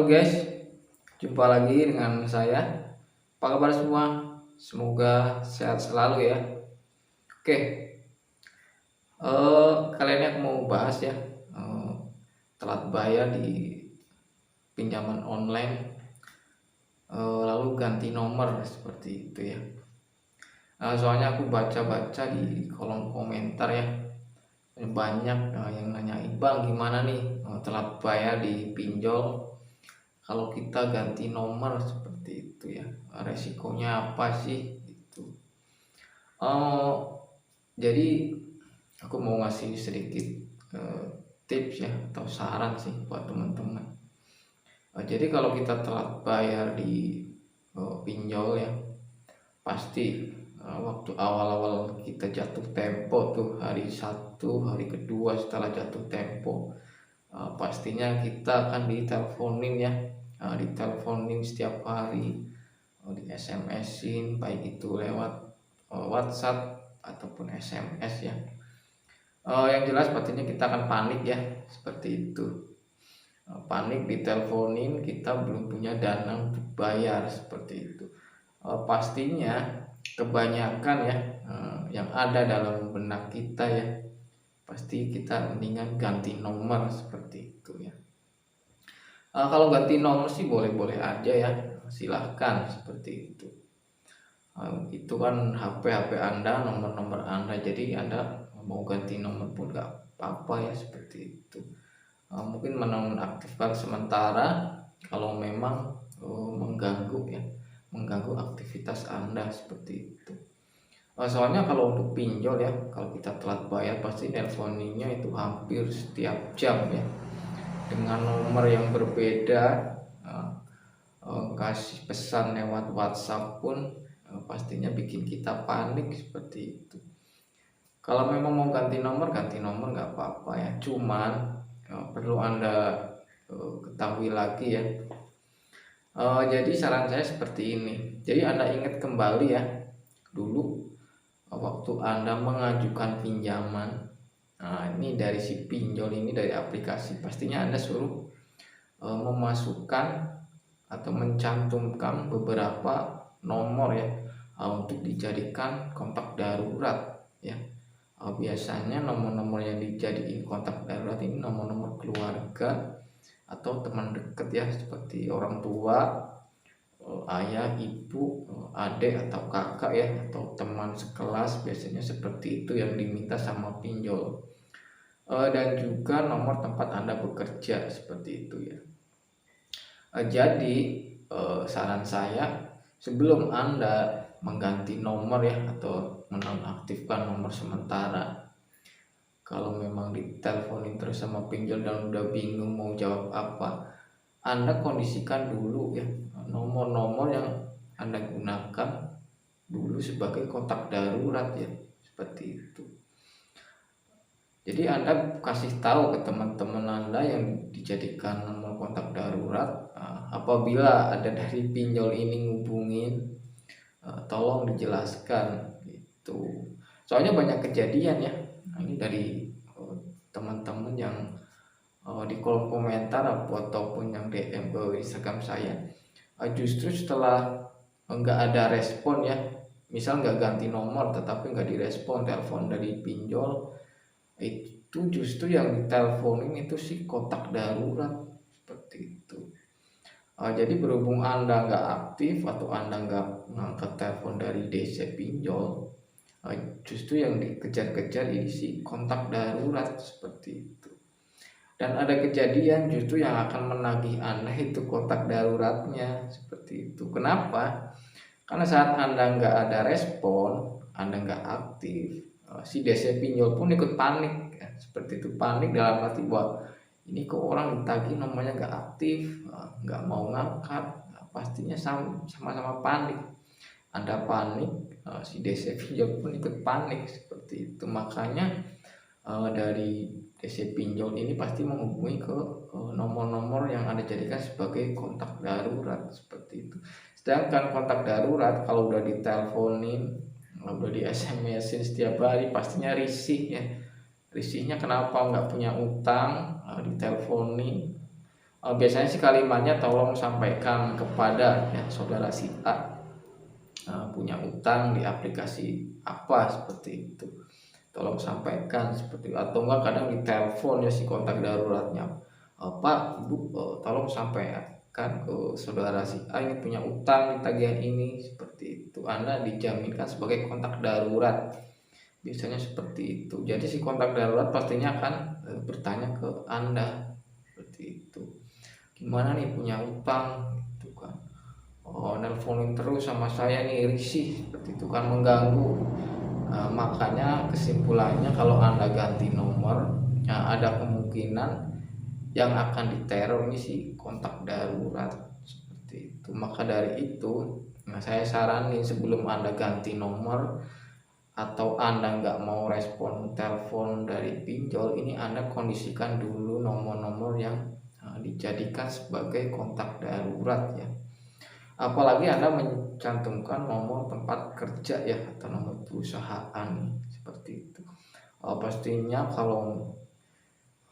Halo guys, jumpa lagi dengan saya. Apa kabar semua? Semoga sehat selalu ya. Oke, kali ini aku mau bahas ya telat bayar di pinjaman online, lalu ganti nomor seperti itu ya. Soalnya aku baca-baca di kolom komentar ya, banyak yang nanyain, bang gimana nih telat bayar di pinjol kalau kita ganti nomor seperti itu ya, resikonya apa sih itu. Jadi aku mau ngasih sedikit tips ya atau saran sih buat teman-teman. Jadi kalau kita telat bayar di pinjol ya, pasti waktu awal-awal kita jatuh tempo tuh, hari satu, hari kedua setelah jatuh tempo, pastinya kita akan diteleponin ya, diteleponin setiap hari, di SMS-in, baik itu lewat WhatsApp ataupun SMS ya. Yang jelas pastinya kita akan panik ya, seperti itu. Panik diteleponin, kita belum punya dana untuk bayar seperti itu. Pastinya kebanyakan ya yang ada dalam benak kita ya, pasti kita mendingan ganti nomor seperti itu ya. Kalau ganti nomor sih boleh-boleh aja ya, silahkan seperti itu. Itu kan HP Anda, nomor-nomor Anda, jadi Anda mau ganti nomor pun gak apa-apa ya, seperti itu. Mungkin menonaktifkan sementara kalau memang mengganggu ya, mengganggu aktivitas Anda seperti itu. Soalnya kalau untuk pinjol ya, kalau kita telat bayar pasti nelponinya itu hampir setiap jam ya, dengan nomor yang berbeda. Kasih pesan lewat WhatsApp pun pastinya bikin kita panik seperti itu. Kalau memang mau ganti nomor nggak apa-apa ya, cuman perlu Anda ketahui lagi ya. Jadi saran saya seperti ini. Jadi Anda ingat kembali ya, dulu waktu Anda mengajukan pinjaman. Nah, ini dari si pinjol ini, dari aplikasi, pastinya Anda suruh memasukkan atau mencantumkan beberapa nomor ya, untuk dijadikan kontak darurat ya. Biasanya nomor-nomor yang dijadiin kontak darurat ini nomor-nomor keluarga atau teman dekat ya, seperti orang tua, ayah, ibu, adik atau kakak ya, atau teman sekelas, biasanya seperti itu yang diminta sama pinjol. Dan juga nomor tempat Anda bekerja seperti itu ya. Jadi saran saya, sebelum Anda mengganti nomor ya atau menonaktifkan nomor sementara, kalau memang diteleponin terus sama pinjol dan udah bingung mau jawab apa, Anda kondisikan dulu ya nomor-nomor yang Anda gunakan dulu sebagai kontak darurat ya, seperti itu. Jadi Anda kasih tahu ke teman-teman Anda yang dijadikan nomor kontak darurat, apabila ada dari pinjol ini ngubungin, tolong dijelaskan gitu. Soalnya banyak kejadian ya, ini dari teman-teman yang di kolom komentar ataupun yang DM ke Instagram saya, justru setelah nggak ada respon ya, misal nggak ganti nomor tetapi nggak direspon telepon dari pinjol, itu justru yang diteleponin itu sih kontak darurat seperti itu. Jadi berhubung Anda nggak aktif atau Anda nggak ngangkat telepon dari DC pinjol, justru yang dikejar-kejar ini sih kontak darurat seperti itu. Dan ada kejadian justru yang akan menagih Anda itu kontak daruratnya seperti itu. Kenapa? Karena saat Anda nggak ada respon, Anda nggak aktif, si DC pinjol pun ikut panik ya, seperti itu. Panik dalam arti bahwa ini kok orang ditagih nomornya nggak aktif, nggak mau ngangkat, pastinya sama-sama panik. Anda panik, si DC pinjol pun ikut panik seperti itu. Makanya dari DC pinjol ini pasti menghubungi ke nomor-nomor yang Anda jadikan sebagai kontak darurat seperti itu. Sedangkan kontak darurat kalau udah diteleponin, udah di SMS-in setiap hari, pastinya risih ya. Risihnya kenapa? Nggak punya utang, diteleponin, Biasanya sih kalimatnya tolong sampaikan kepada ya saudara si A, punya utang di aplikasi apa seperti itu. Tolong sampaikan seperti itu. Atau enggak kadang di telepon ya si kontak daruratnya, Pak Ibu, tolong sampaikan ke saudara si A ini punya utang di tagihan ini seperti itu. Anda dijaminkan sebagai kontak darurat. Biasanya seperti itu. Jadi si kontak darurat pastinya akan bertanya ke Anda seperti itu. Gimana nih punya utang gitu kan. Oh, nelponin terus sama saya nih, risih seperti itu kan, mengganggu. Makanya kesimpulannya kalau Anda ganti nomor, ada kemungkinan yang akan diteror ini si kontak darurat seperti itu. Maka dari itu, saya saranin sebelum Anda ganti nomor atau Anda nggak mau respon telepon dari pinjol ini, Anda kondisikan dulu nomor-nomor yang dijadikan sebagai kontak darurat ya. Apalagi Anda mencantumkan nomor tempat kerja ya atau nomor perusahaan seperti itu. Pastinya kalau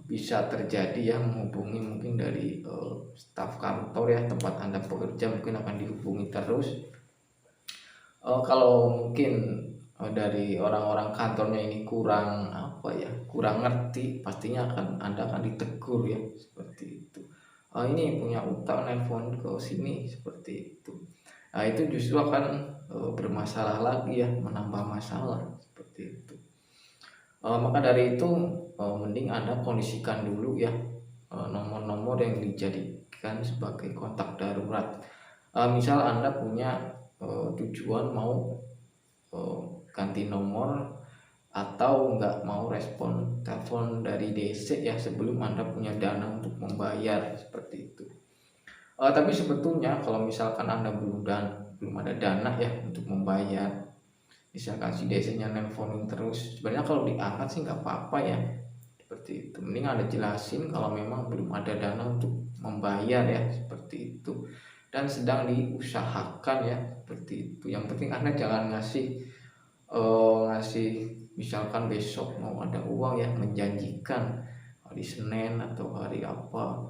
bisa terjadi ya menghubungi mungkin dari staf kantor ya tempat Anda bekerja, mungkin akan dihubungi terus. Kalau mungkin dari orang-orang kantornya ini kurang kurang ngerti, pastinya Anda akan ditegur ya seperti itu. Ini punya utang, nelpon ke sini seperti itu. Nah itu justru akan bermasalah lagi ya, menambah masalah seperti itu. Maka dari itu mending Anda kondisikan dulu ya nomor-nomor yang dijadikan sebagai kontak darurat. Misal Anda punya tujuan mau ganti nomor atau nggak mau respon telepon dari DC ya sebelum Anda punya dana untuk membayar seperti itu. Tapi sebetulnya kalau misalkan Anda belum ada dana ya untuk membayar, misalkan si DC-nya nelponin terus, sebenarnya kalau diangkat sih nggak apa-apa ya seperti itu. Mending Anda jelasin kalau memang belum ada dana untuk membayar ya seperti itu, dan sedang diusahakan ya seperti itu. Yang penting Anda jangan ngasih misalkan besok mau ada uang ya, menjanjikan hari Senin atau hari apa.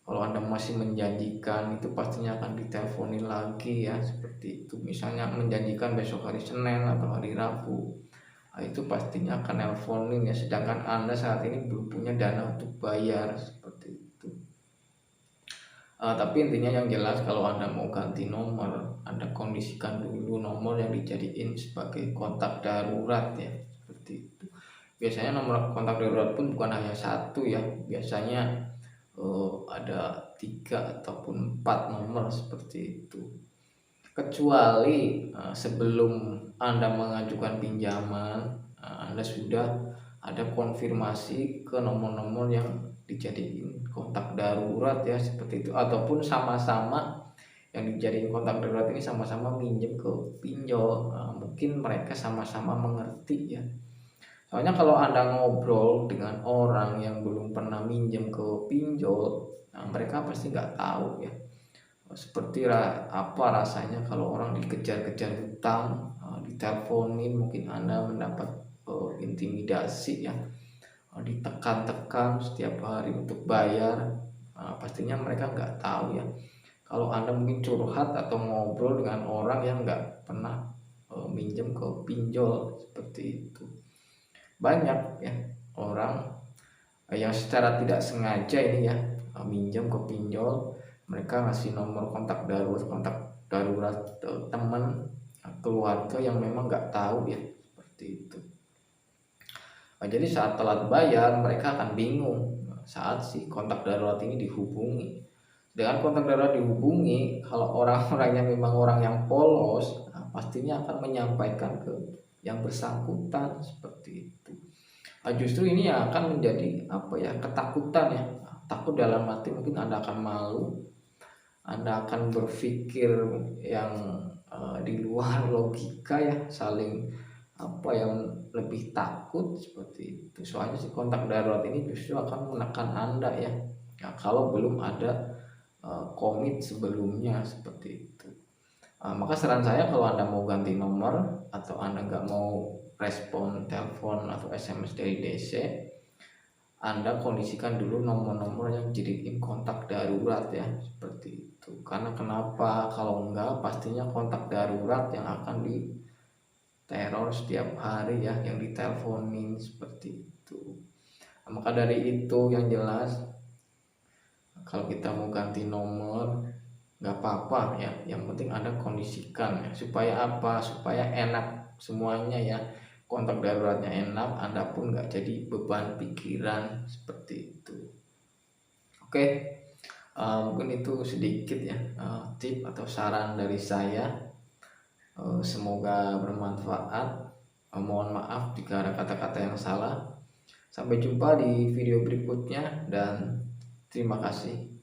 Kalau Anda masih menjanjikan, itu pastinya akan diteleponin lagi ya seperti itu. Misalnya menjanjikan besok hari Senin atau hari Rabu, itu pastinya akan nelponin ya, sedangkan Anda saat ini belum punya dana untuk bayar seperti itu. Tapi intinya yang jelas kalau Anda mau ganti nomor, Anda kondisikan dulu nomor yang dijadiin sebagai kontak darurat ya seperti itu. Biasanya nomor kontak darurat pun bukan hanya satu ya, biasanya ada 3 ataupun 4 nomor seperti itu. Kecuali sebelum Anda mengajukan pinjaman, Anda sudah ada konfirmasi ke nomor-nomor yang dijadiin kontak darurat ya seperti itu, ataupun sama-sama yang dijadiin kontak darurat ini sama-sama minjem ke pinjol. Mungkin mereka sama-sama mengerti ya. Soalnya kalau Anda ngobrol dengan orang yang belum pernah minjem ke pinjol, mereka pasti nggak tahu ya seperti apa rasanya kalau orang dikejar-kejar hutang, diteleponin, mungkin Anda mendapat intimidasi ya, ditekan-tekan setiap hari untuk bayar. Pastinya mereka nggak tahu ya kalau Anda mungkin curhat atau ngobrol dengan orang yang nggak pernah minjem ke pinjol seperti itu. Banyak ya orang yang secara tidak sengaja ini ya minjem ke pinjol, mereka ngasih nomor kontak darurat teman keluarga yang memang nggak tahu ya seperti itu. Jadi saat telat bayar mereka akan bingung saat si kontak darurat ini dihubungi. Dengan kontak darurat dihubungi, kalau orang-orangnya memang orang yang polos, pastinya akan menyampaikan ke yang bersangkutan seperti itu. Justru ini yang akan menjadi ketakutan ya. Takut dalam hati, mungkin Anda akan malu, Anda akan berpikir yang di luar logika ya, saling yang lebih takut seperti itu. Soalnya si kontak darurat ini justru akan menekan Anda ya. Kalau belum ada komit sebelumnya seperti itu. Maka saran saya kalau Anda mau ganti nomor atau Anda nggak mau respon telepon atau SMS dari DC, Anda kondisikan dulu nomor-nomor yang jadiin kontak darurat ya, seperti itu. Karena kenapa? Kalau enggak pastinya kontak darurat yang akan diteror setiap hari ya, yang diteleponin seperti itu. Maka dari itu yang jelas, kalau kita mau ganti nomor nggak apa-apa ya, yang penting Anda kondisikan ya, supaya apa? Supaya enak semuanya ya, kontak daruratnya enak, Anda pun nggak jadi beban pikiran seperti itu. Oke, mungkin itu sedikit ya, tip atau saran dari saya. Semoga bermanfaat. Mohon maaf jika ada kata-kata yang salah. Sampai jumpa di video berikutnya dan terima kasih.